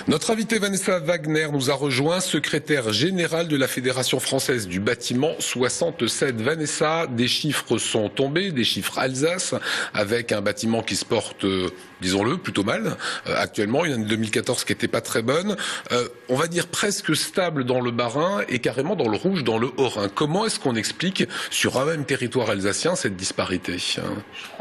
Notre invitée Vanessa Wagner nous a rejoint, secrétaire générale de la Fédération française du bâtiment 67. Vanessa, des chiffres sont tombés, des chiffres Alsace, avec un bâtiment qui se porte, disons-le, plutôt mal. Actuellement, une année 2014 qui n'était pas très bonne. On va dire presque stable dans le Bas-Rhin et carrément dans le rouge dans le Haut-Rhin. Comment est-ce qu'on explique sur un même territoire alsacien cette disparité?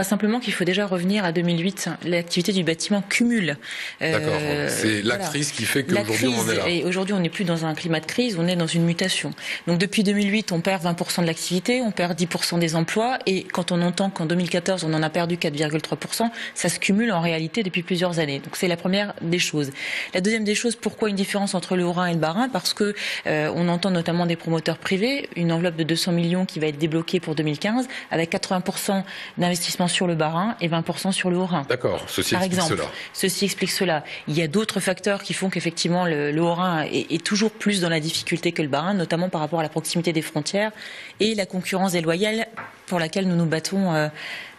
Simplement qu'il faut déjà revenir à 2008. L'activité du bâtiment cumule. D'accord, c'est la crise qui fait qu'aujourd'hui on en est là. Et aujourd'hui on n'est plus dans un climat de crise, on est dans une mutation. Donc depuis 2008 on perd 20% de l'activité, on perd 10% des emplois et quand on entend qu'en 2014 on en a perdu 4,3%, ça se cumule en réalité depuis plusieurs années. Donc c'est la première des choses. La deuxième des choses, pourquoi une différence entre le Haut-Rhin et le Bas-Rhin? Parce que on entend notamment des promoteurs privés, une enveloppe de 200 millions qui va être débloquée pour 2015 avec 80% d'investissement sur le Bas-Rhin et 20% sur le Haut-Rhin. D'accord, ceci explique cela. Ceci explique cela. Il y a d'autres facteurs qui font qu'effectivement le Haut-Rhin est toujours plus dans la difficulté que le Bas-Rhin, notamment par rapport à la proximité des frontières et la concurrence déloyale pour laquelle nous nous battons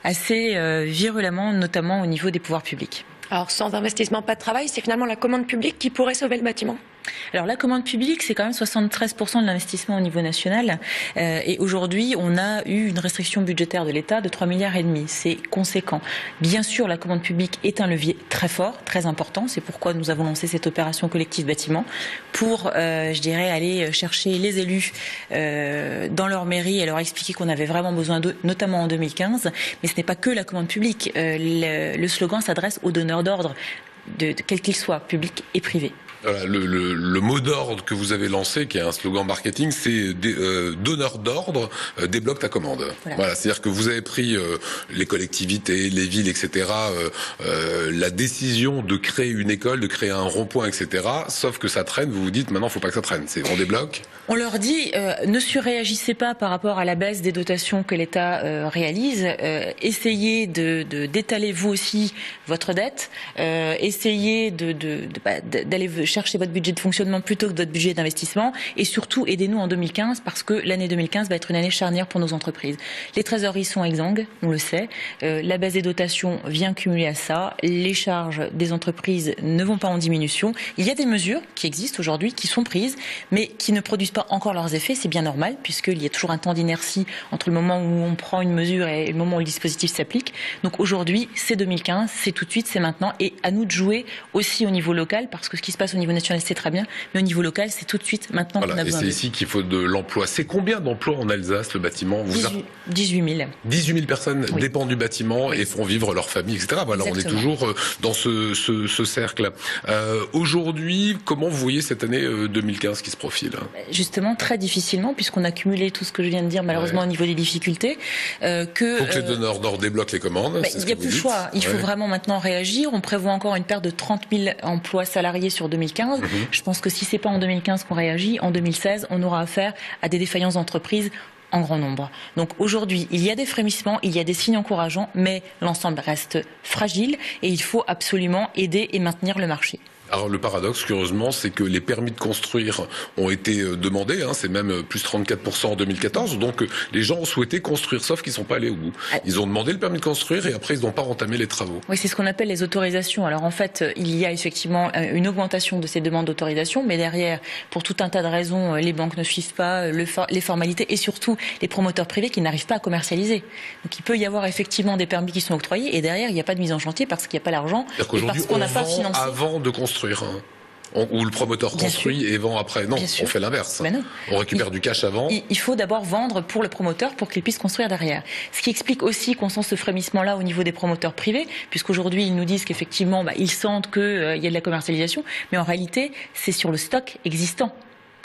assez virulemment, notamment au niveau des pouvoirs publics. Alors sans investissement, pas de travail, c'est finalement la commande publique qui pourrait sauver le bâtiment? Alors la commande publique, c'est quand même 73% de l'investissement au niveau national. Et aujourd'hui, on a eu une restriction budgétaire de l'État de 3,5 milliards. C'est conséquent. Bien sûr, la commande publique est un levier très fort, très important. C'est pourquoi nous avons lancé cette opération collective bâtiment pour, je dirais, aller chercher les élus dans leur mairie et leur expliquer qu'on avait vraiment besoin d'eux, notamment en 2015. Mais ce n'est pas que la commande publique. Le slogan s'adresse aux donneurs d'ordre, quels qu'ils soient, publics et privés. Voilà, le mot d'ordre que vous avez lancé, qui est un slogan marketing, c'est donneur d'ordre débloque ta commande. Voilà, c'est-à-dire que vous avez pris les collectivités, les villes, etc. La décision de créer une école, de créer un rond-point, etc. Sauf que ça traîne. Vous vous dites maintenant, faut pas que ça traîne. On débloque. On leur dit ne surréagissez pas par rapport à la baisse des dotations que l'État réalise. Essayez d'étaler vous aussi votre dette. Essayez d'aller chercher votre budget de fonctionnement plutôt que votre budget d'investissement et surtout aidez-nous en 2015 parce que l'année 2015 va être une année charnière pour nos entreprises. Les trésoreries sont exsangues, on le sait. La baisse des dotations vient cumuler à ça. Les charges des entreprises ne vont pas en diminution. Il y a des mesures qui existent aujourd'hui, qui sont prises, mais qui ne produisent pas encore leurs effets. C'est bien normal puisqu'il y a toujours un temps d'inertie entre le moment où on prend une mesure et le moment où le dispositif s'applique. Donc aujourd'hui, c'est 2015, c'est tout de suite, c'est maintenant et à nous de jouer aussi au niveau local parce que ce qui se passe au niveau national, c'est très bien, mais au niveau local, c'est tout de suite maintenant qu'on a besoin. Et c'est ici qu'il faut de l'emploi. C'est combien d'emplois en Alsace, le bâtiment? 18 000. 18 000 personnes dépendent du bâtiment et font vivre leur famille, etc. Voilà, on est toujours dans ce cercle. Aujourd'hui, comment vous voyez cette année 2015 qui se profile? Justement, très difficilement, puisqu'on a cumulé tout ce que je viens de dire, malheureusement, au niveau des difficultés. Il faut que les donneurs d'ordre débloquent les commandes. Il n'y a plus le choix. Il faut vraiment maintenant réagir. On prévoit encore une perte de 30 000 emplois salariés sur 2015. Je pense que si c'est pas en 2015 qu'on réagit, en 2016, on aura affaire à des défaillances d'entreprises en grand nombre. Donc aujourd'hui, il y a des frémissements, il y a des signes encourageants, mais l'ensemble reste fragile et il faut absolument aider et maintenir le marché. Alors le paradoxe, curieusement, c'est que les permis de construire ont été demandés, c'est même plus 34% en 2014, donc les gens ont souhaité construire, sauf qu'ils ne sont pas allés au bout. Ils ont demandé le permis de construire et après ils n'ont pas entamé les travaux. Oui, c'est ce qu'on appelle les autorisations. Alors en fait, il y a effectivement une augmentation de ces demandes d'autorisation, mais derrière, pour tout un tas de raisons, les banques ne suivent pas les formalités et surtout les promoteurs privés qui n'arrivent pas à commercialiser. Donc il peut y avoir effectivement des permis qui sont octroyés et derrière, il n'y a pas de mise en chantier parce qu'il n'y a pas l'argent et parce qu'on n'a pas financé. Avant de construire. Ou le promoteur construit et vend après. Non, on fait l'inverse. On récupère du cash avant. Il faut d'abord vendre pour le promoteur pour qu'il puisse construire derrière. Ce qui explique aussi qu'on sent ce frémissement-là au niveau des promoteurs privés, puisqu'aujourd'hui ils nous disent qu'effectivement ils sentent qu'il y a de la commercialisation, mais en réalité c'est sur le stock existant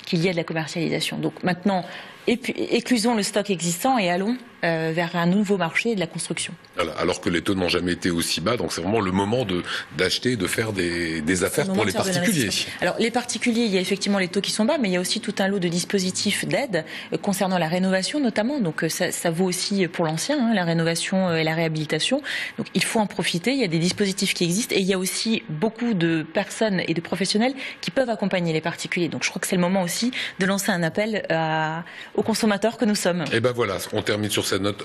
qu'il y a de la commercialisation. Donc maintenant, éclusons le stock existant et allons vers un nouveau marché de la construction. Voilà, alors que les taux n'ont jamais été aussi bas, donc c'est vraiment le moment d'acheter, de faire des affaires pour les particuliers. Alors les particuliers, il y a effectivement les taux qui sont bas, mais il y a aussi tout un lot de dispositifs d'aide concernant la rénovation notamment, donc ça vaut aussi pour l'ancien, la rénovation et la réhabilitation, donc il faut en profiter, il y a des dispositifs qui existent et il y a aussi beaucoup de personnes et de professionnels qui peuvent accompagner les particuliers, donc je crois que c'est le moment aussi de lancer un appel aux consommateurs que nous sommes. Et ben voilà, on termine sur cette note.